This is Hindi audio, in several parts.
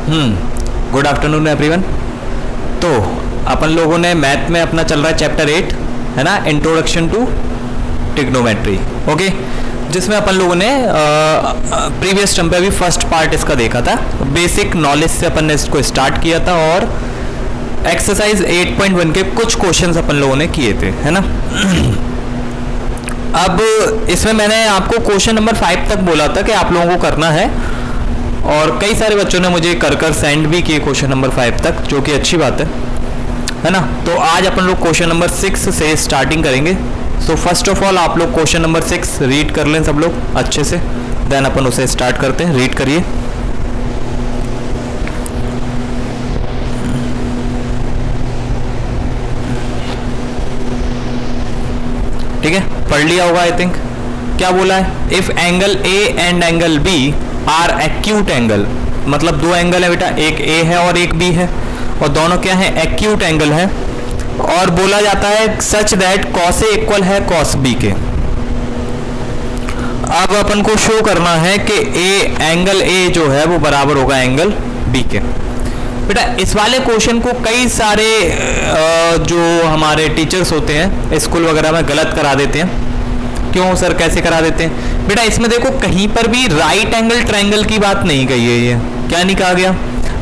Good afternoon everyone. तो अपन लोगों ने मैथ में अपना चल रहा है चैप्टर 8 है ना, इंट्रोडक्शन टू ट्रिग्नोमेट्री। ओके, जिसमें अपन लोगों ने प्रीवियस टर्म पे अभी फर्स्ट पार्ट इसका देखा था। बेसिक नॉलेज से अपन ने इसको स्टार्ट किया था और एक्सरसाइज 8.1 के कुछ क्वेश्चंस अपन लोगों ने किए थे, है ना। अब इसमें मैंने आपको क्वेश्चन नंबर 5 तक बोला था कि आप लोगों को करना है, और कई सारे बच्चों ने मुझे कर सेंड भी किए क्वेश्चन नंबर 5 तक, जो कि अच्छी बात है ना। तो आज अपन लोग क्वेश्चन नंबर 6 से स्टार्टिंग करेंगे। सो फर्स्ट ऑफ ऑल आप लोग क्वेश्चन नंबर 6 रीड कर लें सब लोग अच्छे से, देन अपन उसे स्टार्ट करते हैं। रीड करिए। ठीक है, पढ़ लिया होगा आई थिंक। क्या बोला है? If angle A and angle B are acute angle, मतलब दो एंगल है बेटा, एक ए है और एक बी है, और दोनों क्या है? एक्यूट एंगल है। और बोला जाता है such that cos A equal है कॉस बी के। अब अपन को शो करना है कि एंगल ए जो है वो बराबर होगा एंगल बी के। बेटा इस वाले क्वेश्चन को कई सारे जो हमारे टीचर्स होते हैं स्कूल वगैरह में गलत करा देते हैं। क्यों सर, कैसे करा देते हैं? बेटा इसमें देखो कहीं पर भी राइट एंगल ट्रायंगल की बात नहीं कही है। ये क्या नहीं कहा गया?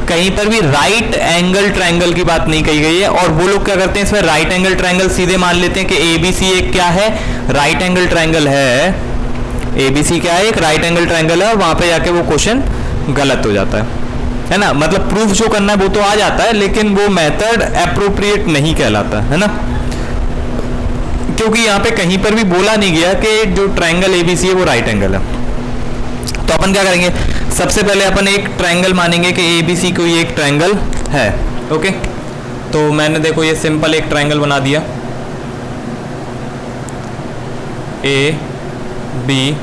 कहीं पर भी राइट एंगल ट्रायंगल की बात नहीं कही गई है। और वो लोग क्या करते हैं, इसमें राइट एंगल ट्रायंगल सीधे मान लेते हैं कि एबीसी एक क्या है? राइट एंगल ट्रायंगल है। एबीसी क्या है? एक राइट एंगल ट्रायंगल है, और वहां पे जाके वो क्वेश्चन गलत हो जाता है ना। मतलब प्रूफ जो करना है वो तो आ जाता है, लेकिन वो मेथड अप्रोप्रिएट नहीं कहलाता है ना, क्योंकि यहाँ पे कहीं पर भी बोला नहीं गया कि जो ट्रायंगल एबीसी है वो राइट एंगल है। तो अपन क्या करेंगे, सबसे पहले अपन एक ट्रायंगल मानेंगे कि एबीसी कोई एक ट्रायंगल है। ओके, तो मैंने देखो ये सिंपल एक ट्रायंगल बना दिया, ए बी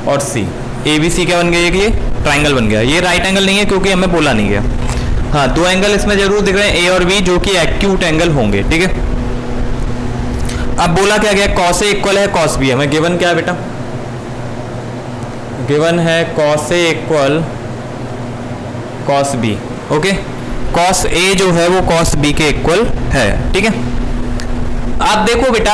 और सी। एबीसी क्या बन गया? ये ट्रायंगल बन गया। ये राइट एंगल नहीं है क्योंकि हमें बोला नहीं गया। हाँ, दो एंगल इसमें जरूर दिख रहे हैं, ए और बी, जो कि एक्यूट एंगल होंगे। ठीक है, अब बोला क्या गया? कॉस ए इक्वल है कॉस बी। हमें गिवन क्या है बेटा? गिवन है cos A equal cos B. Okay, cos A जो है वो कॉस बी के इक्वल है। ठीक है, अब देखो बेटा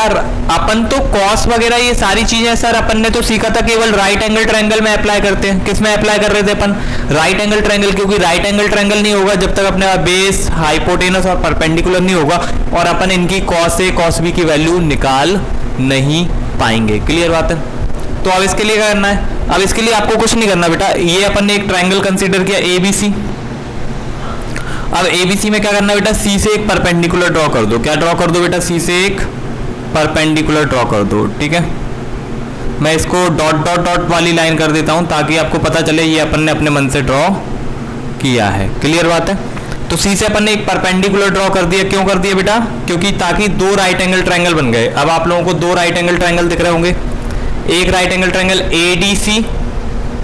अपन तो कॉस वगैरह ये सारी चीजें सर अपन ने तो सीखा था केवल राइट एंगल ट्रायंगल में अप्लाई करते हैं। किस में अप्लाई कर रहे थे अपन? राइट एंगल ट्रायंगल, क्योंकि राइट एंगल ट्रायंगल नहीं होगा जब तक अपने बेस हाइपोटेनस और परपेंडिकुलर नहीं होगा, और अपन इनकी कॉस ए कॉस बी की वैल्यू निकाल नहीं पाएंगे। क्लियर बात है? तो अब इसके लिए क्या करना है? अब इसके लिए आपको कुछ नहीं करना बेटा। ये अपन ने एक ट्रायंगल कंसीडर किया एबीसी। अब एबीसी में क्या करना है बेटा? सी से एक परपेंडिकुलर ड्रॉ कर दो। क्या ड्रॉ कर दो बेटा? सी से एक परपेंडिकुलर ड्रॉ कर दो। ठीक है, मैं इसको डॉट डॉट डॉट वाली लाइन कर देता हूं ताकि आपको पता चले ये अपन ने अपने मन से ड्रॉ किया है। क्लियर बात है? तो सी से अपन ने एक परपेंडिकुलर ड्रॉ कर दिया। क्यों कर दिया बेटा? क्योंकि ताकि दो राइट एंगल ट्रायंगल बन गए। अब आप लोगों को दो राइट एंगल ट्रायंगल दिख रहे होंगे, एक राइट एंगल ट्रायंगल एडीसी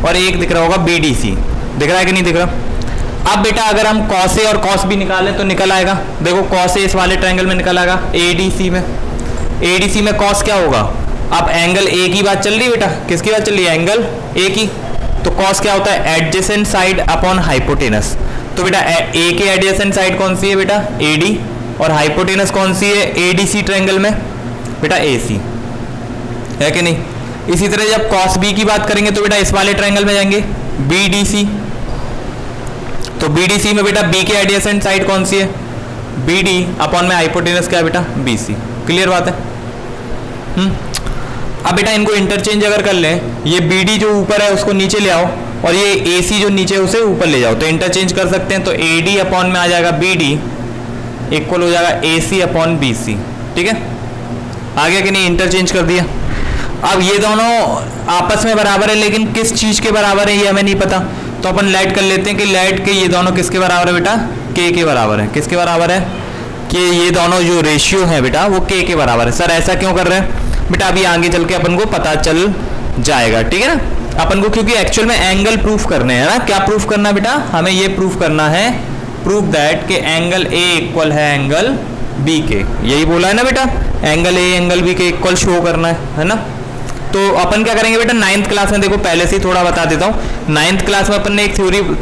और एक दिख रहा होगा बीडीसी। दिख रहा है कि नहीं दिख रहा? अब बेटा अगर हम कॉस ए और कॉस बी निकालें तो निकल आएगा। देखो कॉस ए इस वाले ट्रायंगल में निकल आएगा, एडीसी में। एडीसी में कॉस क्या होगा? अब एंगल ए की बात चल रही है बेटा, किसकी बात चल रही है? एंगल ए की। तो कॉस क्या होता है? Adjacent side upon hypotenuse. तो बेटा ए के एडजेसेंट साइड कौन सी है बेटा? एडी। और हाइपोटेनस कौन सी है एडीसी ट्रायंगल में? बेटा एसी, है कि नहीं? इसी तरह जब कॉस बी की बात करेंगे तो बेटा इस वाले ट्रायंगल में जाएंगे, बीडीसी। तो बीडीसी में बेटा बी के एडजेसेंट साइड कौन सी है? बीडी अपॉन में हाइपोटेनस क्या है बेटा? बीसी। क्लियर बात है? अब बेटा इनको इंटरचेंज अगर कर लें, ये बीडी जो ऊपर है उसको नीचे ले आओ, और ये एसी जो नीचे है उसे ऊपर ले जाओ, तो इंटरचेंज कर सकते हैं। तो एडी अपॉन में आ जाएगा बीडी इक्वल हो जाएगा एसी अपॉन बीसी। ठीक है, आगे कि नहीं? इंटरचेंज कर दिया। अब ये दोनों आपस में बराबर है, लेकिन किस चीज के बराबर है ये हमें नहीं पता, तो अपन लेट कर लेते हैं कि लेट के ये दोनों किसके बराबर है बेटा? के बराबर है। किसके बराबर है? कि ये दोनों जो रेशियो है बेटा वो के बराबर है। सर ऐसा क्यों कर रहे हैं बेटा? अभी आगे चल के अपन को पता चल जाएगा। ठीक है ना, अपन को क्योंकि एक्चुअल में एंगल प्रूफ करने हैं ना। क्या प्रूफ करना बेटा? हमें ये प्रूफ करना है, प्रूफ दैट कि एंगल ए इक्वल है एंगल बी के। यही बोला है ना बेटा, एंगल ए एंगल बी के इक्वल शो करना है ना। तो अपन क्या करेंगे बेटा, 9th क्लास में देखो, पहले से ही थोड़ा बता देता हूँ। 9th क्लास में अपन ने एक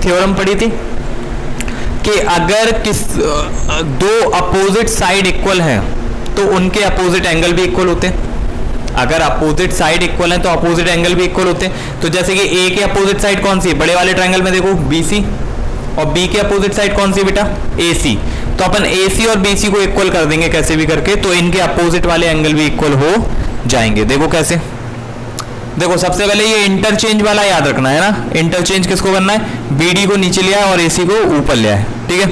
थ्योरम पढ़ी थी कि अगर दो अपोजिट साइड इक्वल है तो उनके अपोजिट एंगल भी इक्वल होते हैं। अगर अपोजिट साइड इक्वल है तो अपोजिट एंगल भी इक्वल होते हैं। तो जैसे कि ए के अपोजिट साइड कौन सी है, बड़े वाले ट्रायंगल में देखो BC, और बी के अपोजिट साइड कौन सी है बेटा, AC। तो अपन AC और BC को इक्वल कर देंगे कैसे भी करके, तो इनके अपोजिट वाले एंगल भी इक्वल हो जाएंगे। देखो कैसे, देखो सबसे पहले ये इंटरचेंज वाला याद रखना है ना। इंटरचेंज किसको करना है, BD को नीचे लिया है और AC को ऊपर लिया है, ठीक है।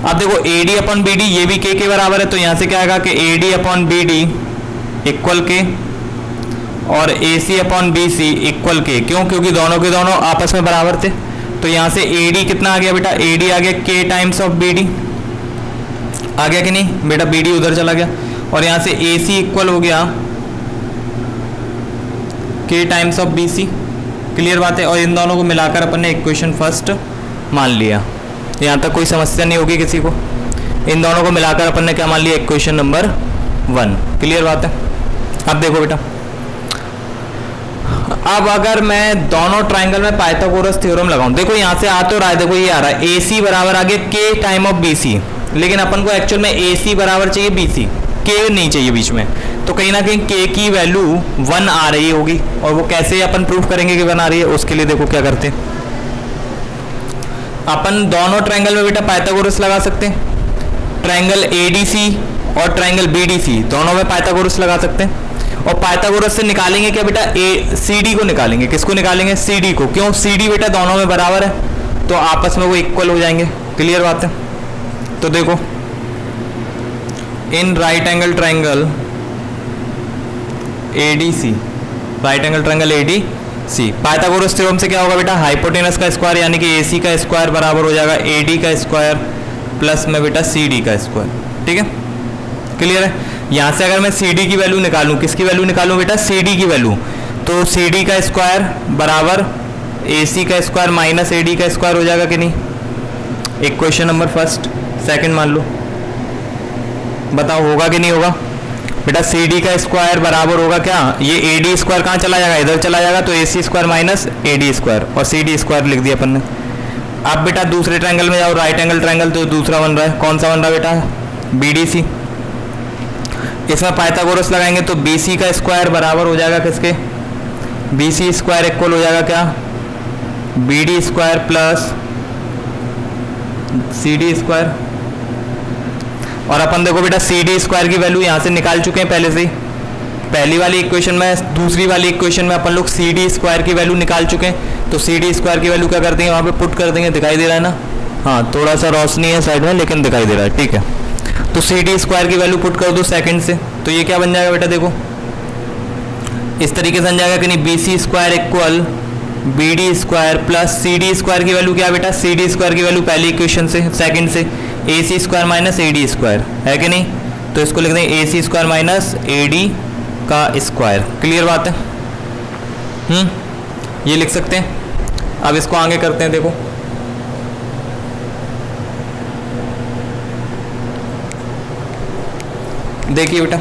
अब देखो AD अपॉन BD ये भी K के बराबर है, तो यहां से क्या आएगा कि AD upon BD equal K और AC upon BC equal K। क्यों, क्योंकि दोनों के दोनों आपस में बराबर थे। तो यहां से AD कितना आ गया बेटा, AD आ गया K टाइम्स ऑफ BD, आ गया कि नहीं बेटा, BD उधर चला गया। और यहां से AC इक्वल हो गया K times of BC। Clear बात है। और इन दोनों को मिलाकर अपन ने इक्वेशन फर्स्ट मान लिया। यहाँ तक कोई समस्या नहीं होगी किसी को। इन दोनों को मिलाकर अपन ने क्या मान लिया, इक्वेशन नंबर 1। क्लियर बात है। अब देखो बेटा, अब अगर मैं दोनों ट्राइंगल में पाइथागोरस थ्योरम लगाऊं, देखो यहां से आ तो रहा है, देखो ये आ रहा है AC बराबर आ गया K टाइम ऑफ BC, लेकिन अपन को एक्चुअल में AC बराबर चाहिए BC, K नहीं चाहिए बीच में। तो कहीं ना कहीं K की वैल्यू 1 आ रही होगी, और वो कैसे अपन प्रूफ करेंगे कि 1 आ रही है, उसके लिए देखो क्या करते हैं। अपन दोनों ट्राइंगल में बेटा पाइथागोरस लगा सकते हैं। ट्राइंगल ADC और ट्राइंगल BDC दोनों में पाइथागोरस लगा सकते हैं। और पाइथागोरस से निकालेंगे क्या बेटा, CD को निकालेंगे। किसको निकालेंगे, CD को। क्यों, CD बेटा दोनों में बराबर है, तो आपस में वो इक्वल हो जाएंगे। क्लियर बात है। तो देखो, इन right angle triangle ADC, right angle triangle ADC, Pythagoras theorem से क्या होगा बेटा, हाइपोटेनस का स्क्वायर यानी कि AC का स्क्वायर बराबर हो जाएगा AD का स्क्वायर प्लस में बेटा CD का स्क्वायर। ठीक है, क्लियर है। यहां से अगर मैं CD की वैल्यू निकालूं, किसकी वैल्यू निकालूं बेटा, CD की वैल्यू, तो CD का स्क्वायर बराबर AC का स्क्वायर माइनस AD का स्क्वायर हो जाएगा कि नहीं। इक्वेशन नंबर फर्स्ट, सेकंड मान लो, बताओ होगा कि नहीं होगा बेटा। CD का स्क्वायर बराबर होगा क्या, ये AD स्क्वायर कहाँ चला जाएगा, इधर चला जाएगा, तो AC square minus AD square, और CD स्क्वायर लिख दिया अपन ने। अब बेटा दूसरे ट्रायंगल में जाओ, राइट एंगल ट्रायंगल, तो दूसरा बन रहा है, कौन सा बन रहा है बेटा, BDC। इसमें पाइथागोरस लगाएंगे तो BC का स्क्वायर बराबर हो जाएगा किसके, BC स्क्वायर इक्वल हो जाएगा क्या, BD square plus CD square. और अपन देखो बेटा CD स्क्वायर की वैल्यू यहां से निकाल चुके हैं पहले से ही, पहली वाली इक्वेशन में, दूसरी वाली इक्वेशन में अपन लोग CD स्क्वायर की वैल्यू निकाल चुके हैं। तो CD स्क्वायर की वैल्यू क्या कर देंगे, वहां पे पुट कर देंगे। दिखाई दे रहा है ना, हाँ थोड़ा सा रोशनी है साइड में लेकिन दिखाई दे रहा है, ठीक है। तो CD स्क्वायर की वैल्यू पुट कर दो सेकंड से, तो ये क्या बन जाएगा बेटा, देखो इस तरीके से बन जाएगा कि नहीं, BC square equal BD square plus CD square की वैल्यू क्या है बेटा, CD स्क्वायर की वैल्यू पहली इक्वेशन से, सेकंड से AC square minus AD square है कि नहीं। तो इसको लिख देंगे AC स्क्वायर माइनस AD का स्क्वायर। क्लियर बात है, ये लिख सकते हैं। अब इसको आगे करते हैं, देखो देखिए बेटा,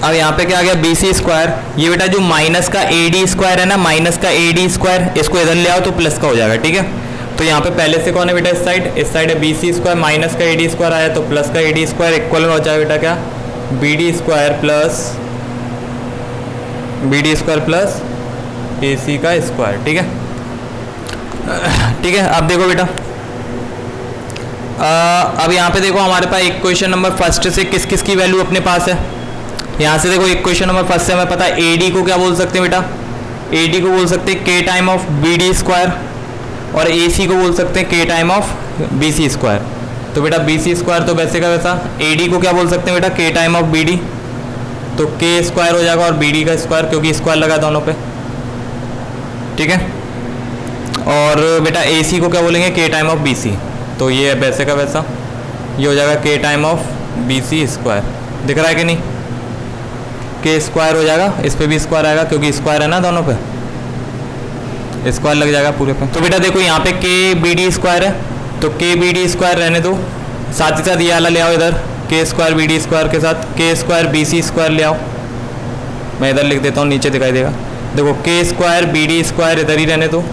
अब यहाँ पे क्या आ गया, BC स्क्वायर, ये बेटा जो माइनस का AD स्क्वायर है ना, माइनस का AD स्क्वायर, इसको इधर ले आओ तो प्लस का हो जाएगा। ठीक है, तो यहाँ पे पहले से कौन है बेटा, इस साइड है BC स्क्वायर, माइनस का AD स्क्वायर आया तो प्लस का AD स्क्वायर इक्वल में हो जाएगा बेटा क्या, BD स्क्वायर प्लस AC का स्क्वायर। ठीक है, ठीक है। अब देखो बेटा, अब यहाँ पे देखो हमारे पास इक्वेशन नंबर फर्स्ट से किस किस की वैल्यू अपने पास है। यहाँ से देखो इक्वेशन नंबर फर्स्ट से हमें पता है AD को क्या बोल सकते हैं बेटा, AD को बोल सकते हैं K time of BD square, और AC को बोल सकते हैं K time of BC square. तो बेटा BC स्क्वायर तो वैसे का वैसा, AD को क्या बोल सकते हैं बेटा, K टाइम ऑफ BD, तो K स्क्वायर हो जाएगा और BD का स्क्वायर, क्योंकि स्क्वायर लगा दोनों पे। ठीक है, और बेटा AC को क्या बोलेंगे, K टाइम ऑफ BC, तो ये वैसे का वैसा, ये हो जाएगा K time of BC square. दिख रहा है कि नहीं, K स्क्वायर हो जाएगा, इस पे भी स्क्वायर आएगा क्योंकि स्क्वायर है ना, दोनों पे स्क्वायर लग जाएगा पूरे पे। तो बेटा देखो यहाँ पे K BD स्क्वायर है, तो K BD स्क्वायर रहने दो, साथ ही साथ ये वाला ले आओ इधर, K स्क्वायर BD स्क्वायर के साथ K स्क्वायर BC स्क्वायर ले आओ। मैं इधर लिख देता हूँ, नीचे दिखाई देगा। देखो K स्क्वायर BD स्क्वायर इधर ही रहने दो,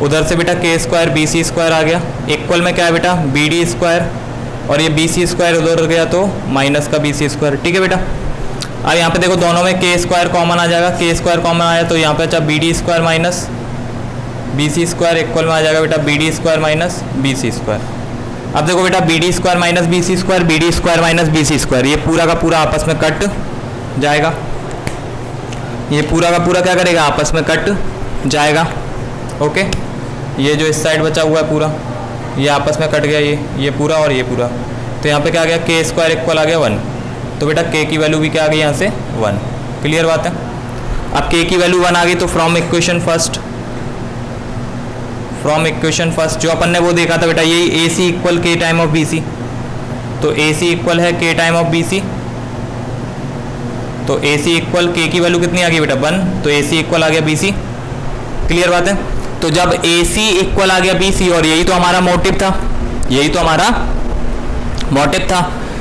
उधर से बेटा के स्क्वायर बी सी स्क्वायर आ गया, इक्वल में क्या है बेटा बी डी स्क्वायर, और ये बी सी स्क्वायर उधर गया तो माइनस का बी सी स्क्वायर। ठीक है बेटा, अब यहाँ पे देखो दोनों में के स्क्वायर कॉमन आ जाएगा, के स्क्वायर कॉमन आया तो यहाँ पे अच्छा B D square minus B C square equal में आ जाएगा बेटा B D square minus B C square. अब देखो बेटा B D square minus B C square, B D square minus B C square, ये पूरा का पूरा आपस में कट जाएगा, ये पूरा का पूरा क्या करेगा आपस में कट जाएगा। ओके, ये जो इस साइड बचा हुआ है पूरा ये आपस में कट गया, ये पूरा और ये पूरा, तो यहाँ पे क्या आ गया के स्क्वायर इक्वल आ गया 1, तो बेटा के की वैल्यू भी क्या आ गई यहाँ से 1। क्लियर बात है। अब के की वैल्यू 1 आ गई तो फ्रॉम इक्वेशन फर्स्ट जो अपन ने वो देखा था बेटा यही ए सी इक्वल के टाइम ऑफ बी सी, तो ए सी इक्वल है के टाइम ऑफ बी सी, तो ए सी इक्वल के की वैल्यू कितनी आ गई बेटा 1, तो ए सी इक्वल आ गया बी सी। क्लियर बात है। तो जब ए सी इक्वल आ गया बी सी, और यही तो हमारा मोटिव था,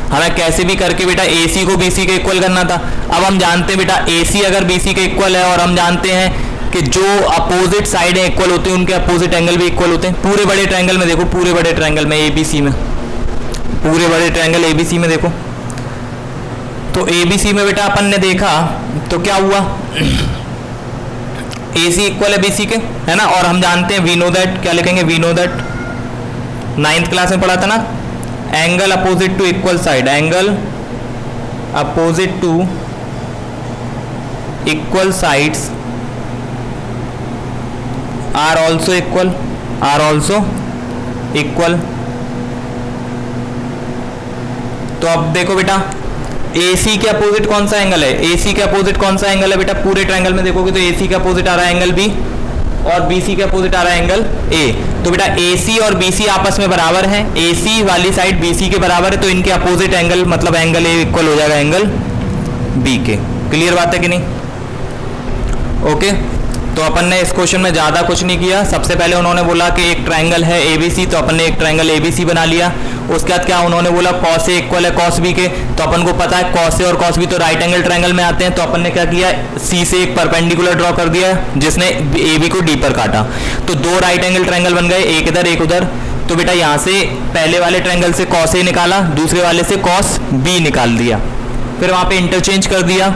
हमें कैसे भी करके बेटा ए सी को बी सी के इक्वल करना था। अब हम जानते हैं बेटा ए सी अगर बी सी के इक्वल है, और हम जानते हैं कि जो अपोजिट साइड है इक्वल होते हैं उनके अपोजिट एंगल भी इक्वल होते हैं। पूरे बड़े ट्रायंगल में देखो, पूरे बड़े ट्रायंगल में एबीसी में, पूरे बड़े ट्रायंगल एबीसी में देखो, तो एबीसी में बेटा अपन ने देखा तो क्या हुआ ए सी इक्वल है बी सी के, है ना। और हम जानते हैं वी नो दैट, क्या लिखेंगे we know that, 9th class में पढ़ा था ना, angle opposite to equal side, angle opposite to equal sides are also equal. तो अब देखो बेटा AC के अपोजिट कौन सा एंगल है, AC के अपोजिट कौन सा एंगल है बेटा, पूरे ट्रायंगल में देखोगे तो AC के अपोजिट आ रहा है एंगल B, और BC के अपोजिट आ रहा है एंगल A। तो बेटा AC और BC आपस में बराबर हैं, AC वाली साइड BC के बराबर है, तो इनके अपोजिट एंगल मतलब एंगल A इक्वल हो जाएगा एंगल B के। क्लियर बात है कि नहीं। ओके, तो अपन ने इस क्वेश्चन में ज़्यादा कुछ नहीं किया। सबसे पहले उन्होंने बोला कि एक ट्रायंगल है ABC, तो अपन ने एक ट्रायंगल ABC बना लिया। उसके बाद क्या उन्होंने बोला cos A इक्वल है cos B के, तो अपन को पता है cos A और cos B तो राइट एंगल ट्रायंगल में आते हैं, तो अपन ने क्या किया C से एक परपेंडिकुलर ड्रॉ कर दिया जिसने AB को D पर काटा, तो दो राइट एंगल ट्रायंगल बन गए, एक इधर एक उधर। तो बेटा यहाँ से पहले वाले ट्रायंगल से cos A निकाला, दूसरे वाले से cos B निकाल दिया, फिर वहाँ पे इंटरचेंज कर दिया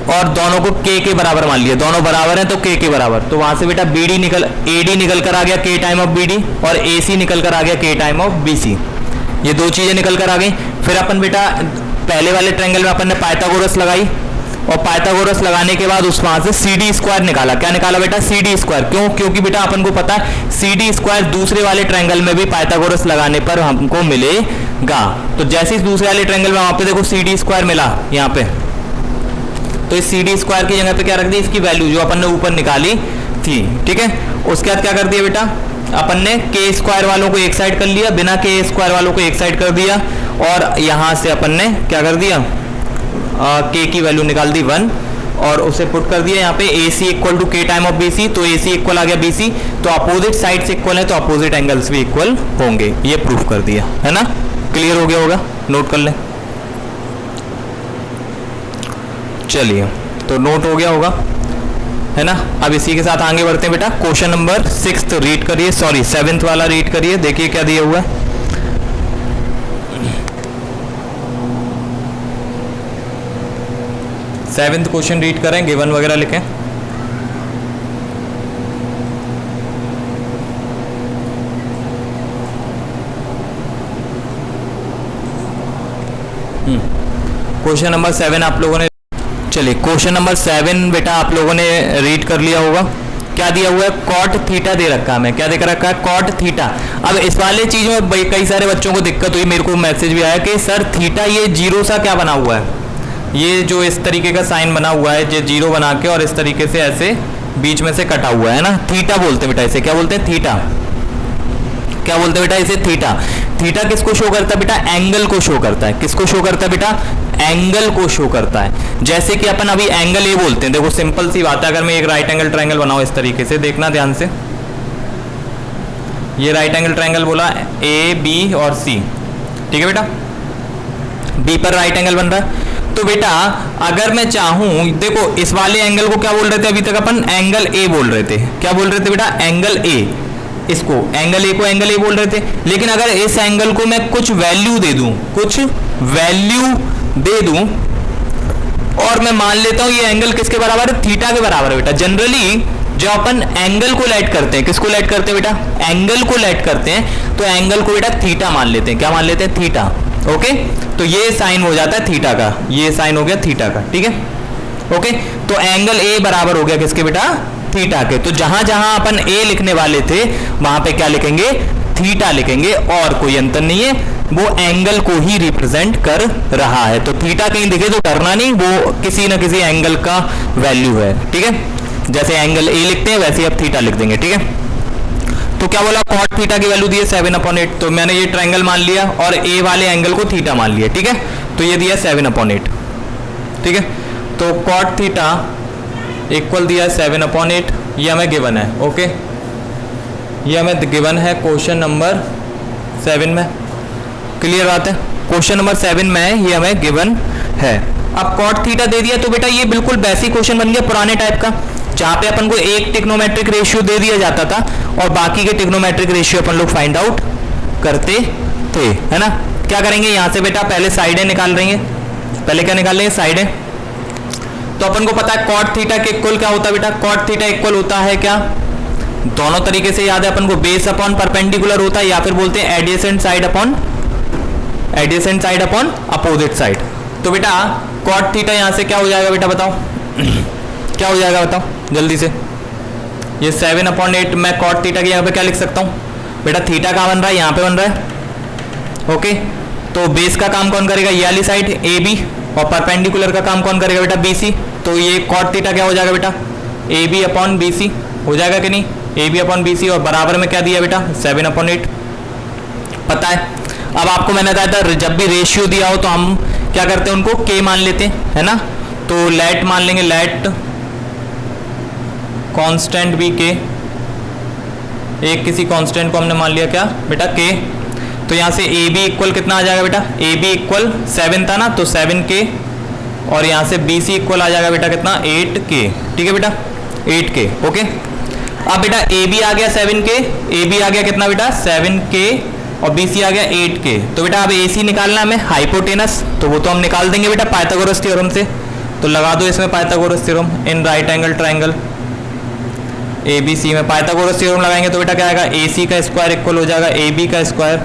और दोनों को k के बराबर मान लिया, दोनों बराबर हैं तो k के बराबर। तो वहां से बेटा AD निकल कर आ गया k टाइम ऑफ BD, और AC निकल कर आ गया k टाइम ऑफ BC, ये दो चीजें निकल कर आ गई। फिर अपन बेटा पहले वाले ट्रायंगल में अपन ने पाइथागोरस लगाई, और पाइथागोरस लगाने के बाद उस वहां से CD स्क्वायर निकाला। क्या निकाला बेटा CD स्क्वायर, क्यों, क्योंकि बेटा अपन को पता है CD स्क्वायर दूसरे वाले ट्रायंगल में भी पाइथागोरस लगाने पर हमको मिलेगा। तो जैसे ही दूसरे वाले ट्रायंगल में वहां पे देखो CD स्क्वायर मिला यहाँ पे, तो इस CD स्क्वायर की जगह पे क्या रख दी, इसकी वैल्यू जो अपन ने ऊपर निकाली थी। ठीक है, उसके बाद क्या कर दिया बेटा अपन ने k स्क्वायर वालों को एक साइड कर लिया, बिना k स्क्वायर वालों को एक साइड कर दिया, और यहां से अपन ने क्या कर दिया k की वैल्यू निकाल दी 1, और उसे पुट कर दिया यहाँ पे AC equal to k time of BC, तो AC इक्वल आ गया BC, तो अपोजिट साइड से इक्वल है तो अपोजिट एंगल्स भी इक्वल होंगे, ये प्रूफ कर दिया, है ना। क्लियर हो गया होगा, नोट कर लें। चलिए, तो नोट हो गया होगा, है ना। अब इसी के साथ आगे बढ़ते हैं बेटा। क्वेश्चन नंबर 6 रीड करिए, सॉरी 7th वाला रीड करिए, देखिए क्या दिया हुआ है। सेवेंथ क्वेश्चन रीड करें, गिवन वगैरह लिखें। क्वेश्चन नंबर 7 आप लोगों ने, चलिए क्वेश्चन नंबर 7 बेटा आप लोगों ने रीड कर लिया होगा। क्या दिया हुआ है, कॉट थीटा दे रखा है, हमें क्या देकर रखा है, कॉट थीटा। अब इस वाले चीज में कई सारे बच्चों को दिक्कत हुई, मेरे को मैसेज भी आया कि सर थीटा ये जीरो सा क्या बना हुआ है, ये जो इस तरीके का साइन बना हुआ है, ये जीरो बना के और इस तरीके से ऐसे बीच में से कटा हुआ है ना, थीटा बोलते हैं बेटा इसे, क्या बोलते हैं थीटा, क्या बोलते हैं बेटा इसे थीटा। थीटा किसको शो करता है बेटा, एंगल को शो करता है, किसको शो करता है बेटा, एंगल को शो करता है। जैसे कि अपन अभी एंगल ए बोलते हैं, देखो सिंपल सी बात है, अगर मैं एक राइट एंगल ट्रायंगल बनाऊं इस तरीके से, देखना ध्यान से, ये राइट एंगल ट्रायंगल बोला ए बी और सी, ठीक है बेटा, बी पर राइट एंगल बन रहा है। तो बेटा अगर मैं चाहूं, देखो इस वाले एंगल को क्या बोल रहे थे अभी तक अपन, एंगल ए बोल रहे थे, क्या बोल रहे थे बेटा, एंगल ए। इसको एंगल ए को एंगल ए बोल रहे थे, लेकिन अगर इस एंगल को मैं कुछ वैल्यू दे दूं, कुछ वैल्यू दे दूं और मैं मान लेता हूं ये एंगल किसके बराबर है, थीटा के बराबर है बेटा। जनरली जो अपन एंगल को लाइट करते हैं, किसको लाइट करते हैं बेटा, एंगल को लाइट करते हैं, तो एंगल को बेटा थीटा मान लेते हैं। क्या मान लेते हैं, थीटा। ओके, तो ये साइन हो जाता है थीटा का, ये साइन हो गया थीटा का, ठीक है। ओके, तो एंगल ए बराबर हो गया किसके बेटा, थीटा के। तो जहां जहां अपन ए लिखने वाले थे वहां पे क्या लिखेंगे, थीटा लिखेंगे, और कोई अंतर नहीं है, वो एंगल को ही रिप्रेजेंट कर रहा है। तो थीटा कहीं दिखे तो डरना नहीं, वो किसी ना किसी एंगल का वैल्यू है, ठीक है। जैसे एंगल ए लिखते हैं वैसे आप थीटा लिख देंगे, ठीक है। तो क्या बोला, कॉट थीटा की वैल्यू दी है 7/8, तो मैंने ये ट्रायंगल मान लिया और ए वाले एंगल को थीटा मान लिया, ठीक है। तो ये दिया 7/8, ठीक है। तो कॉट थीटा इक्वल दिया 7/8, ये हमें गिवन है। ओके, ये हमें गिवन है क्वेश्चन नंबर 7 में। क्लियर बात है, क्वेश्चन नंबर 7 में ये हमें गिवन है। अब कॉट थीटा दे दिया तो बेटा ये बिल्कुल बेसिक क्वेश्चन बन गया पुराने टाइप का, जहां पे अपन को एक टिग्नोमेट्रिक रेशियो दे दिया जाता था और बाकी के टिग्नोमेट्रिक रेशियो अपन लोग फाइंड आउट करते थे, है ना। क्या करेंगे यहां से बेटा, पहले साइडें निकाल लेंगे। पहले क्या निकाल लेंगे, साइडें। तो अपन को पता है कॉट थीटा के इक्वल क्या होता है बेटा, कॉट थीटा इक्वल होता है क्या, दोनों तरीके से याद है अपन को, बेस अपॉन परपेंडिकुलर होता है, या फिर बोलते हैं adjacent side upon opposite side. तो बेटा कॉट थीटा यहां से क्या हो जाएगा बेटा, बताओ क्या हो जाएगा, बताओ जल्दी से। ये 7/8 मैं कॉट थीटा के यहाँ पे क्या लिख सकता हूँ बेटा, थीटा कहाँ बन रहा है, यहाँ पे बन रहा है। ओके, तो बेस का काम कौन करेगा, ये वाली साइड ए बी, और परपेंडिकुलर का काम कौन करेगा बेटा, बी सी। तो ये कॉट थीटा क्या हो जाएगा बेटा, A B upon B C हो जाएगा कि नहीं, A B upon B C, और बराबर में क्या दिया बेटा, 7/8। पता है, अब आपको मैंने बताया था जब भी रेशियो दिया हो तो हम क्या करते हैं, उनको के मान लेते हैं, है ना। तो लेट मान लेंगे, लेट कांस्टेंट बी के, एक किसी कांस्टेंट को हमने मान लिया क्या बेटा, के। तो यहाँ से ए बी इक्वल कितना आ जाएगा बेटा, ए बी इक्वल 7 था ना, तो 7K, और यहाँ से बी सी इक्वल आ जाएगा बेटा कितना, 8K, ठीक है बेटा, 8K। ओके, अब बेटा ए बी आ गया 7K, ए बी आ गया कितना बेटा, 7K, और बी सी आ गया 8K। तो बेटा अब ए सी निकालना हमें, हाइपोटेनस, तो वो तो हम निकाल देंगे बेटा पाइथागोरस थ्योरम से। तो लगा दो इसमें Pythagoras theorem, in right angle triangle A B C में पाइथागोरस थ्योरम लगाएंगे तो बेटा क्या आएगा, ए सी का स्क्वायर इक्वल हो जाएगा ए बी का स्क्वायर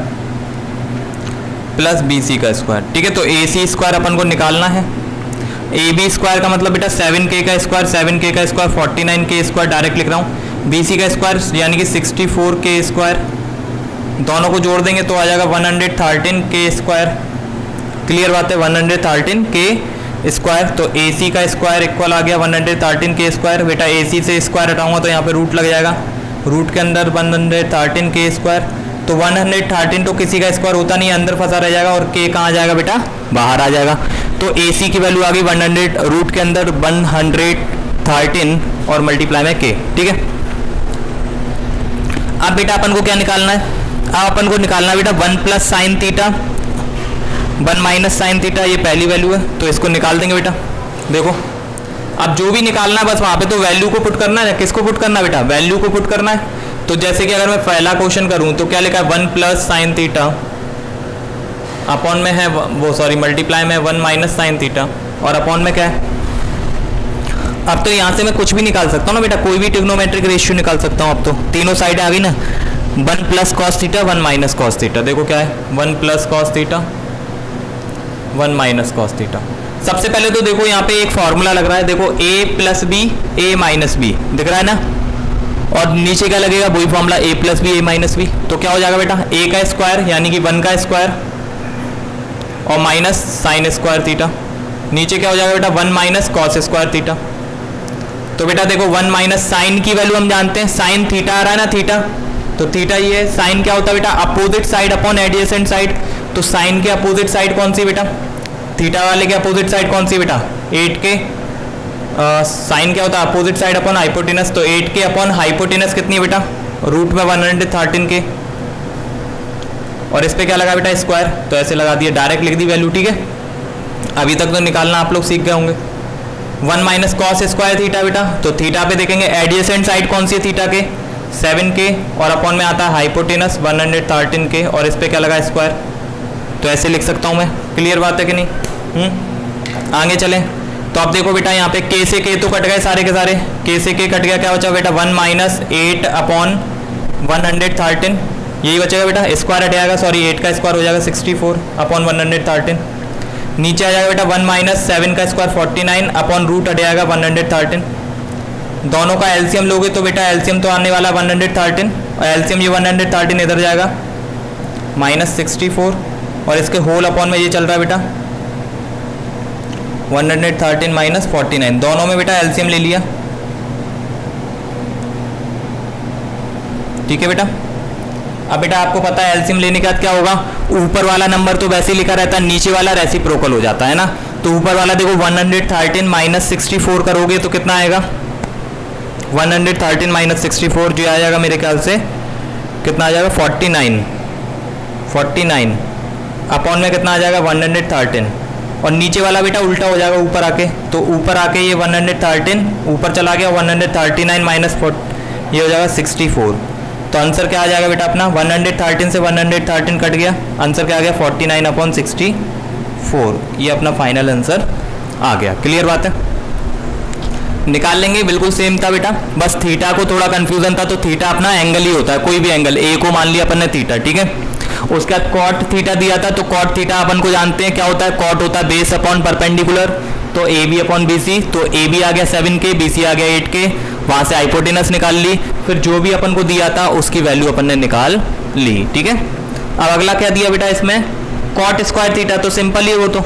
प्लस बी सी का स्क्वायर, ठीक है। तो ए सी स्क्वायर अपन को निकालना है, ए बी स्क्वायर का मतलब बेटा 7K का स्क्वायर, 7K का स्क्वायर 49K स्क्वायर डायरेक्ट लिख रहा हूँ, बी सी का स्क्वायर यानी कि 64K स्क्वायर, दोनों को जोड़ देंगे तो आ जाएगा 113K स्क्वायर। क्लियर बात है, 113K स्क्वायर। तो ए सी का स्क्वायर इक्वल आ गया 113K स्क्वायर। बेटा ए सी से स्क्वायर हटाऊंगा तो यहाँ पे रूट लग जाएगा, रूट के अंदर 113K स्क्वायर। तो 113 तो किसी का स्क्वायर होता नहीं है, अंदर फंसा रह जाएगा, और K कहाँ आ जाएगा बेटा, बाहर आ जाएगा। तो ए सी की वैल्यू आ गई 100, रूट के अंदर 113 और मल्टीप्लाई में K, ठीक है। अब बेटा अपन को क्या निकालना है, अब अपन को निकालना है बेटा 1 plus sine theta 1 minus sine theta, ये पहली वैल्यू है, तो इसको निकाल देंगे बेटा। देखो अब जो भी निकालना है बस वहां पे तो वैल्यू को पुट करना है, किसको पुट करना है बेटा, वैल्यू को पुट करना है। तो जैसे कि अगर मैं पहला क्वेश्चन करूं तो क्या लिखा है, 1 प्लस साइन थीटा अपॉन में है वो, सॉरी मल्टीप्लाई में 1 माइनस साइन थीटा, और अपॉन में क्या है। अब तो यहाँ से मैं कुछ भी निकाल सकता हूँ ना बेटा, कोई भी ट्रिग्नोमेट्रिक रेशियो निकाल सकता हूँ। अब तो तीनों साइड आ गई ना, 1 plus cos theta 1 minus cos theta. देखो क्या है, 1 plus cos theta 1 minus cos theta. सबसे पहले तो देखो यहाँ पे एक फॉर्मूला लग रहा है, देखो a plus B A minus B दिख रहा है ना, और नीचे क्या लगेगा, वही formula a plus B A minus B. तो क्या हो जाएगा बेटा, a का स्क्वायर यानी कि 1 का स्क्वायर और माइनस साइन स्क्वायर थीटा, नीचे क्या हो जाएगा बेटा 1 माइनस कॉस स्क्वायर थीटा। तो बेटा देखो 1 माइनस साइन की वैल्यू हम जानते हैं, साइन थीटा आ रहा है ना, थीटा, तो थीटा ये है। साइन क्या होता है बेटा, opposite side upon adjacent side. तो साइन के अपोजिट साइड कौन सी बेटा, थीटा वाले के अपोजिट साइड कौन सी बेटा, 8K। साइन क्या होता है, अपोजिट साइड अपॉन हाइपोटेनस, तो 8K अपॉन हाइपोटेनस कितनी है बेटा, रूट में 113K, और इस पे क्या लगा बेटा, स्क्वायर, तो ऐसे लगा दिया, डायरेक्ट लिख दी वैल्यू, ठीक है। अभी तक तो निकालना आप लोग सीख गए होंगे। 1 माइनस कॉस स्क्वायर थीटा बेटा, तो थीटा पे देखेंगे एडजेसेंट साइड कौन सी है थीटा के, 7k और अपॉन में आता है हाइपोटेनस 113k और इस पे क्या लगा स्क्वायर, तो ऐसे लिख सकता हूँ मैं। क्लियर बात है कि नहीं? आगे चलें तो आप देखो बेटा यहाँ पे k से k तो कट गए सारे के सारे, k से k कट गया, क्या बचा बेटा 1 माइनस 8 अपॉन 113, यही बचेगा बेटा, स्क्वायर हट जाएगा, सॉरी 8 का स्क्वायर हो जाएगा 64 अपॉन 113, नीचे आ जाएगा बेटा 1 माइनस 7 का स्क्वायर 49 अपॉन रूट हट जाएगा 113, दोनों का एलसीएम लोगे तो बेटा एलसीएम तो आने वाला 113 और एलसीएम ये 113 इधर जाएगा माइनस 64 और इसके होल अपॉन में ये चल रहा है बेटा 113 माइनस 49, दोनों में बेटा एलसीएम ले लिया। ठीक है बेटा, अब बेटा आपको पता है एलसीएम लेने के बाद क्या होगा, ऊपर वाला नंबर तो वैसे ही लिखा रहता है, नीचे वाला रेसिप्रोकल हो जाता है ना। तो ऊपर वाला देखो 113 माइनस 64 करोगे तो कितना आएगा, 113 माइनस 64 जो आ जाएगा मेरे ख्याल से कितना आ जाएगा 49 अपॉन में कितना आ जाएगा 113 और नीचे वाला बेटा उल्टा हो जाएगा ऊपर आके, तो ऊपर आके ये 113 ऊपर चला गया 139 माइनस ये हो जाएगा 64, तो आंसर क्या आ जाएगा बेटा अपना 113 से 113 कट गया, आंसर क्या आ गया 49 अपॉन 64, ये अपना फाइनल आंसर आ गया। क्लियर बात है, निकाल लेंगे, बिल्कुल सेम था बेटा, बस थीटा को थोड़ा कंफ्यूजन था, तो थीटा अपना एंगल ही होता है, कोई भी एंगल, ए को मान लिया अपन ने थीटा, ठीक है। उसके बाद कॉट थीटा दिया था, तो कॉट थीटा अपन को जानते हैं क्या होता है, कॉट होता है बेस अपॉन परपेंडिकुलर, तो A B upon B C, तो ए बी आ गया 7k, बी सी आ गया 8k, वहां से हाइपोटेनस निकाल ली, फिर जो भी अपन को दिया था उसकी वैल्यू अपन ने निकाल ली। ठीक है, अब अगला क्या दिया बेटा इसमें, कॉट स्क्वायर थीटा, तो सिंपल ही वो तो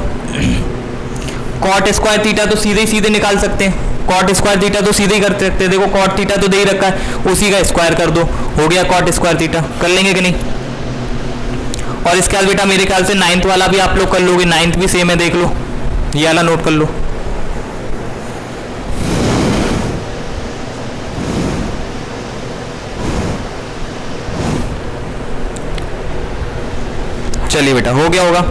कॉट स्क्वायर थीटा तो सीधे सीधे निकाल सकते हैं, कॉट स्क्वायर थीटा तो सीधे ही कर सकते हैं, देखो कॉट थीटा तो दे ही रखा है, उसी का स्क्वायर कर दो, हो गया कॉट स्क्वायर थीटा, कर लेंगे कि नहीं। और इसके बाद बेटा मेरे ख्याल से 9th वाला भी आप लोग कर लोगे, 9th भी सेम है, देख लो, ये वाला नोट कर लो। चलिए बेटा हो गया होगा,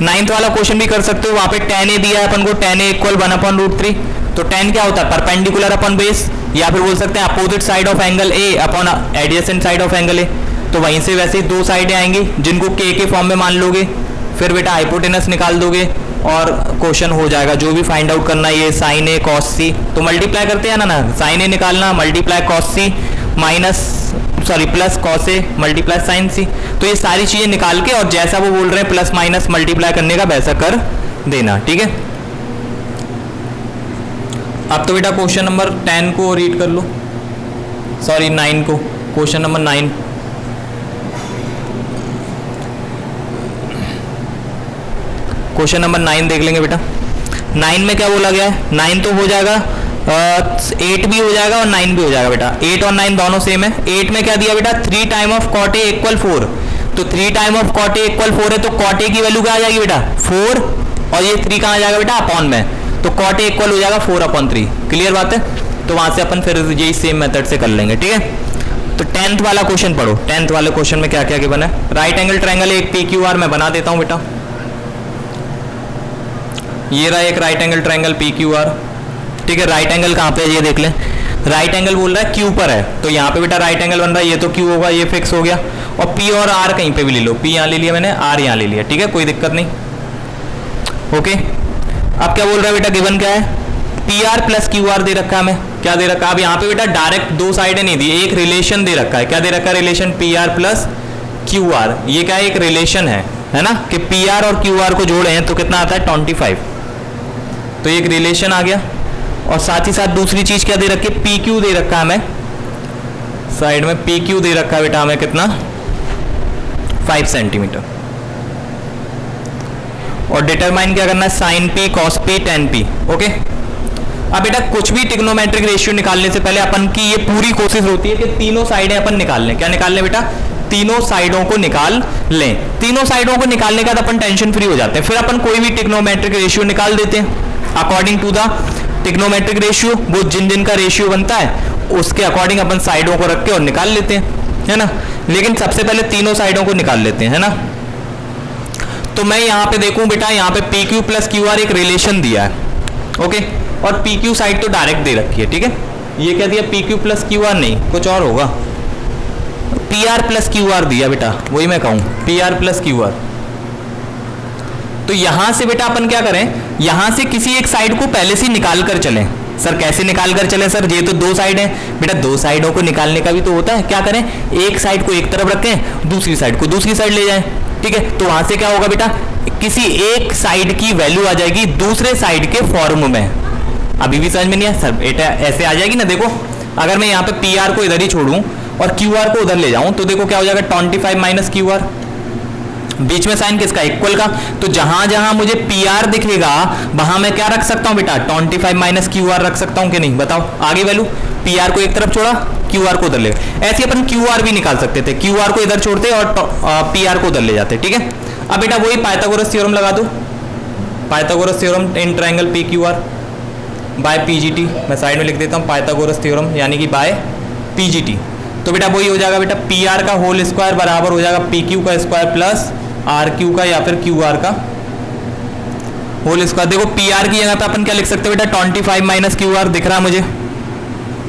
9th वाला क्वेश्चन भी कर सकते हो, वहां पे tan a दिया है अपन को, tan a इक्वल 1/√3, तो tan क्या होता है परपेंडिकुलर अपॉन बेस, या फिर बोल सकते हैं opposite side of angle a upon adjacent side of angle a, तो वहीं से वैसे दो साइडें आएंगी जिनको k के फॉर्म में मान लोगे, फिर बेटा हाइपोटेनस निकाल दोगे और क्वेश्चन हो जाएगा। जो भी फाइंड आउट करना है, ये साइन ए कॉस सी, तो मल्टीप्लाई करते हैं ना, साइन ए निकालना multiply cos C plus cos A multiply sine C, तो ये सारी चीजें निकाल के और जैसा वो बोल रहे हैं प्लस माइनस मल्टीप्लाई करने का वैसा कर देना। ठीक है, अब तो बेटा क्वेश्चन नंबर 10 को रीड कर लो, सॉरी 9 को, क्वेश्चन नंबर 9, क्वेश्चन नंबर 9 देख लेंगे बेटा। 9 में क्या बोला गया है, 9 तो हो जाएगा 8 भी हो जाएगा और 9 भी हो जाएगा बेटा, 8 और 9 दोनों सेम है। 8 में क्या दिया बेटा 3 time of cot A equal 4, तो 3 time of cot A equal 4 है, तो कॉट ए की वैल्यू क्या आ जाएगी बेटा 4 और ये 3 कहाँ आ जाएगा बेटा अपॉन में, तो कॉट ए इक्वल हो जाएगा 4/3। क्लियर बात है, तो वहां से अपन फिर यही सेम मेथड से कर लेंगे। ठीक है, तो 10th वाला क्वेश्चन पढ़ो, 10th वाले क्वेश्चन में क्या क्या बना है। राइट एंगल ट्रायंगल एक PQR में बना देता हूं बेटा, ये रहा एक राइट एंगल ट्रायंगल PQR। ठीक है, राइट एंगल कहाँ पे है ये देख लें, राइट एंगल बोल रहा है Q पर है, तो यहाँ पे बेटा राइट एंगल बन रहा है, ये तो Q होगा, ये फिक्स हो गया, और P और R कहीं पे भी ले लो, P यहाँ ले लिया मैंने, R यहाँ ले लिया। ठीक है, कोई दिक्कत नहीं। ओके, अब क्या बोल रहा है बेटा, गिवन क्या है PR प्लस QR दे रखा है हमें, क्या दे रखा है, अब यहाँ पे बेटा डायरेक्ट दो साइडें नहीं दी, एक रिलेशन दे रखा है, क्या दे रखा है रिलेशन PR प्लस QR, ये क्या है एक रिलेशन है ना, कि PR और QR को जोड़े हैं तो कितना आता है 25, तो एक रिलेशन आ गया। और साथ ही साथ दूसरी चीज क्या दे रखी है, PQ दे रखा है हमें, साइड में PQ दे रखा है बेटा हमें कितना 5 सेंटीमीटर, और डिटरमाइन क्या करना है sine P cos P tan P। Okay, अब बेटा कुछ भी ट्रिग्नोमेट्रिक रेशियो निकालने से पहले अपन की ये पूरी कोशिश होती है कि तीनों साइडें अपन निकाल लें। क्या निकाल लें बेटा, तीनों साइडों को निकाल लें। तीनों साइडों को निकालने के बाद अपन टेंशन फ्री हो जाते हैं, फिर अपन कोई भी ट्रिग्नोमेट्रिक रेशियो निकाल देते हैं according to the trigonometric ratio, वो जिन जिन का रेशियो बनता है उसके अकॉर्डिंग अपन साइडों को रख के और निकाल लेते हैं, है ना। लेकिन सबसे पहले तीनों साइडों को निकाल लेते हैं, है ना। तो मैं यहाँ पे देखूं बेटा, यहाँ पे PQ प्लस QR एक रिलेशन दिया है, ओके, और PQ साइड तो डायरेक्ट दे रखी है। ठीक है, ये क्या दिया PQ प्लस QR नहीं, कुछ और होगा, P R plus Q R दिया बेटा, वही मैं कहूँ P R plus Q R. तो यहां से बेटा अपन क्या करें, यहां से किसी एक साइड को पहले से निकाल कर चलें। सर कैसे निकाल कर चलें सर, ये तो दो साइड है बेटा, दो साइडों को निकालने का भी तो होता है। क्या करें, एक साइड को एक तरफ रखें, दूसरी साइड को दूसरी साइड ले जाएं, ठीक है। तो वहां से क्या होगा बेटा, किसी एक साइड की वैल्यू आ जाएगी दूसरे साइड के फॉर्म में। अभी भी समझ में नहीं है सर, बेटा ऐसे आ जाएगी ना। देखो अगर मैं यहाँ पे पी आर को इधर ही छोड़ूं और क्यू आर को उधर ले जाऊं तो देखो क्या हो जाएगा, 25 माइनस क्यू आर, बीच में साइन किसका, इक्वल का। तो जहां जहां मुझे पी आर दिखेगा वहां मैं क्या रख सकता हूं बेटा, 25 माइनस क्यू आर रख सकता हूं कि नहीं, बताओ। आगे वैल्यू पी आर को एक तरफ छोड़ा, क्यू आर को उधर ले, ऐसे अपन क्यू आर भी निकाल सकते थे, क्यू आर को इधर छोड़ते और पी आर को उधर ले जाते, ठीक है। अब बेटा वही पाइथागोरस थ्योरम लगा दो, Pythagoras theorem in triangle P Q R by PGT, मैं साइड में लिख देता हूं पाइथागोरस थ्योरम यानी कि बाय पीजीटी। तो बेटा वही हो जाएगा बेटा, पी आर का होल स्क्वायर बराबर हो जाएगा पी क्यू का स्क्वायर प्लस आर क्यू का या फिर क्यू आर का होल स्क्वायर। देखो पी आर की जगह पे अपन क्या लिख सकते हैं बेटा, 25 माइनस क्यू आर दिख रहा है मुझे,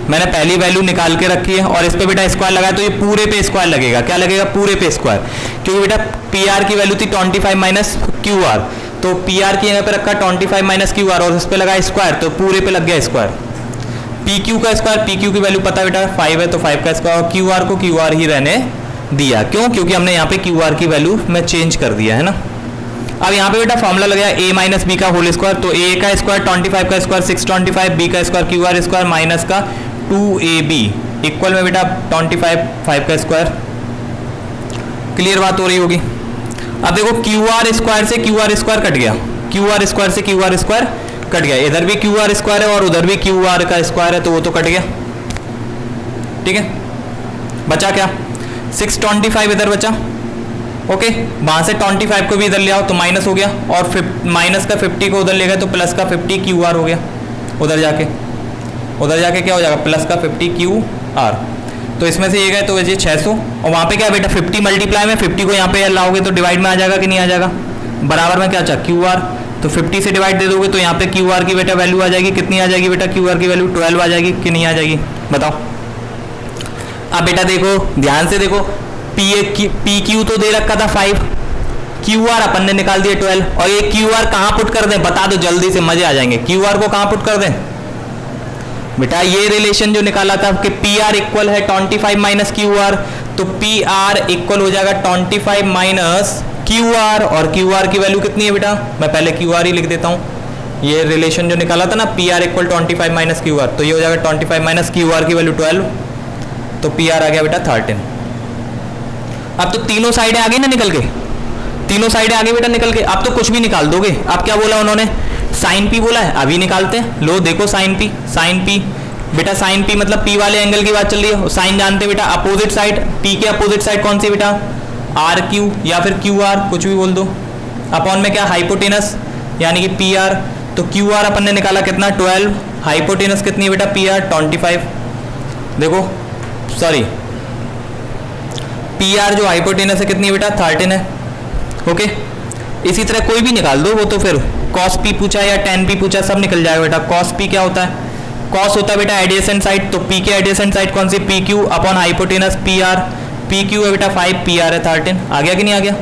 मैंने पहली वैल्यू निकाल के रखी है और इस पे बेटा स्क्वायर लगाया तो ये पूरे पे स्क्वायर लगेगा, क्या लगेगा, पूरे पे स्क्वायर, क्योंकि बेटा पी आर की वैल्यू थी 25 माइनस क्यू आर, तो पी आर की जगह पे रखा 25 माइनस क्यू आर और इस पे लगा स्क्वायर तो पूरे पे लग गया स्क्वायर। पी क्यू का स्क्वायर, पी क्यू की वैल्यू पता है बेटा 5 है तो 5 का स्क्वायर, और क्यू आर को क्यू आर ही रहने दिया, क्यों, क्योंकि हमने यहाँ पे क्यू आर की वैल्यू में चेंज कर दिया है ना। अब यहाँ पे बेटा फॉर्मूला लग गया a माइनस बी का होल स्क्वायर, तो a का स्क्वायर 25 का स्क्वायर 625, b का square Q R square minus का 2ab इक्वल में बेटा 25 5 का स्क्वायर। क्लियर बात हो रही होगी। अब देखो क्यू आर स्क्वायर से क्यू आर स्क्वायर कट गया, क्यू आर स्क्वायर से क्यू आर स्क्वायर कट गया, इधर भी क्यू आर स्क्वायर है और उधर भी क्यू आर का स्क्वायर है तो वो तो कट गया, ठीक है। बचा क्या, 625 इधर बचा, ओके। वहां से 25 को भी इधर ले आओ तो माइनस हो गया, और माइनस का 50 को उधर ले गए तो प्लस का 50 क्यू आर हो गया, उधर जाके क्या हो जाएगा, प्लस का 50 क्यू आर। तो इसमें से ये गए तो वैसे 600, और वहां पे क्या बेटा 50 मल्टीप्लाई में 50 को यहाँ पे लाओगे तो डिवाइड में आ जाएगा कि नहीं आ जाएगा, बराबर में क्या चाह क्यू आर, तो 50 से डिवाइड दे दोगे तो यहाँ पे क्यू आर की बेटा वैल्यू आ जाएगी, कितनी आ जाएगी बेटा, क्यू आर की वैल्यू 12 आ जाएगी कि नहीं आ जाएगी, बताओ। अब बेटा देखो ध्यान से देखो, पी क्यू तो दे रखा था 5, क्यू आर अपन ने निकाल दिया 12, और ये क्यू आर कहाँ पुट कर दें, बता दो जल्दी से, मजे आ जाएंगे। क्यू आर को कहाँ पुट कर दें बेटा, ये रिलेशन जो निकाला था कि पी आर इक्वल है 25 माइनस क्यू आर, तो पी आर इक्वल हो जाएगा 25 माइनस क्यू आर, और क्यू आर की वैल्यू कितनी है बेटा, मैं पहले क्यू आर ही लिख देता हूँ। ये रिलेशन जो निकाला था ना, P R equal 25 minus Q R, तो ये हो जाएगा 25 माइनस क्यू आर की वैल्यू 12, तो पी आर आ गया बेटा 13। अब तो तीनों साइडें आ गई ना निकल के, तीनों साइडें आगे बेटा निकल के, अब तो कुछ भी निकाल दोगे। अब क्या बोला उन्होंने, साइन पी बोला है, अभी निकालते हैं, लो देखो साइन पी बेटा, साइन पी मतलब पी वाले एंगल की बात चल रही है, साइन जानते बेटा, अपोजिट साइड, पी के अपोजिट साइड कौन सी बेटा, आर क्यू या फिर क्यू आर, कुछ भी बोल दो, अपॉन में क्या हाइपोटेनस यानी कि पी आर, तो क्यू आर अपन ने निकाला कितना 12, हाइपोटेनस कितनी है बेटा पी आर 25, देखो सॉरी पी आर जो हाइपोटेनस है कितनी है बेटा 13 है, ओके। इसी तरह कोई भी निकाल दो, वो तो फिर कॉस पी पूछा या टेन पी पूछा सब निकल जाएगा बेटा। कॉस पी क्या होता है, कॉस होता है बेटा एडिजेंट साइड, तो पी के एडिजेंट साइड कौन सी, P Q upon hypotenuse P R, P Q है बेटा 5, पी आर है 13, आ गया कि नहीं आ गया।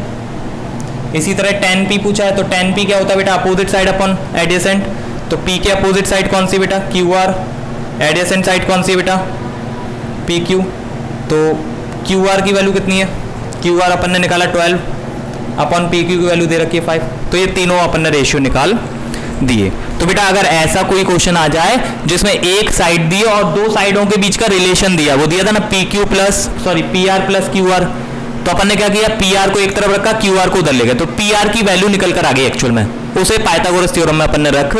इसी तरह टेन पी पूछा है, तो टेन पी क्या होता है बेटा अपोजिट साइड अपॉन एडिजेंट, तो पी के अपोजिट साइड कौन सी बेटा क्यू आर, एडिजेंट साइड कौन सी बेटा पी क्यू, तो क्यू आर की वैल्यू कितनी है, क्यू आर अपन ने निकाला 12 अपॉन पी क्यू की वैल्यू दे रखी है 5, तो ये तीनों अपन ने रेशियो निकाल दिए। तो बेटा अगर ऐसा कोई क्वेश्चन आ जाए जिसमें एक साइड दी और दो साइडों के बीच का रिलेशन दिया, वो दिया था ना P R plus Q R, तो अपन ने क्या किया, पी आर को एक तरफ रखा, क्यू आर को उधर ले गए, तो पी आर की वैल्यू निकल कर आ गई एक्चुअल में, उसे पाइथागोरस थ्योरम में अपन ने रख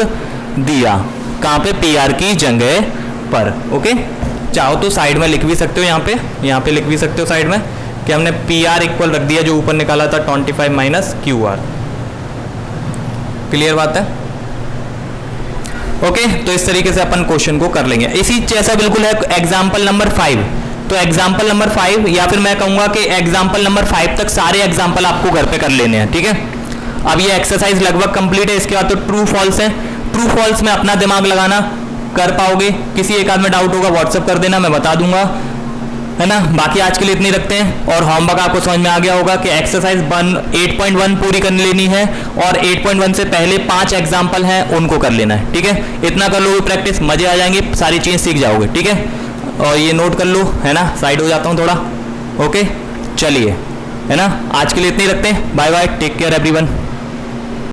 दिया, कहाँ पे पी आर की जगह पर, ओके। चाहो तो साइड में लिख भी सकते हो, यहाँ पे लिख भी सकते हो साइड में कि हमने पी आर इक्वल रख दिया जो ऊपर निकाला था 25 माइनस क्यू आर। क्लियर बात है, ओके। तो इस तरीके से अपन क्वेश्चन को कर लेंगे। इसी जैसा बिल्कुल है एग्जाम्पल नंबर 5, तो एग्जाम्पल नंबर 5 या फिर मैं कहूंगा कि एग्जाम्पल नंबर 5 तक सारे एग्जाम्पल आपको घर पे कर लेने हैं, ठीक है। अब ये एक्सरसाइज लगभग कंप्लीट है, इसके बाद तो ट्रू फॉल्स है, ट्रू फॉल्स में अपना दिमाग लगाना, कर पाओगे। किसी एक आध में डाउट होगा व्हाट्सएप कर देना, मैं बता दूंगा। है ना। बाकी आज के लिए इतनी रखते हैं और होमवर्क आपको समझ में आ गया होगा कि एक्सरसाइज 8.1 पूरी कर लेनी है और 8.1 से पहले 5 एग्जाम्पल हैं उनको कर लेना है, ठीक है। इतना कर लो प्रैक्टिस, मजे आ जाएंगे, सारी चीज़ सीख जाओगे, ठीक है। और ये नोट कर लो, है ना, साइड हो जाता हूँ थोड़ा, ओके। चलिए, है ना, आज के लिए इतनी रखते हैं। Bye bye, take care everyone.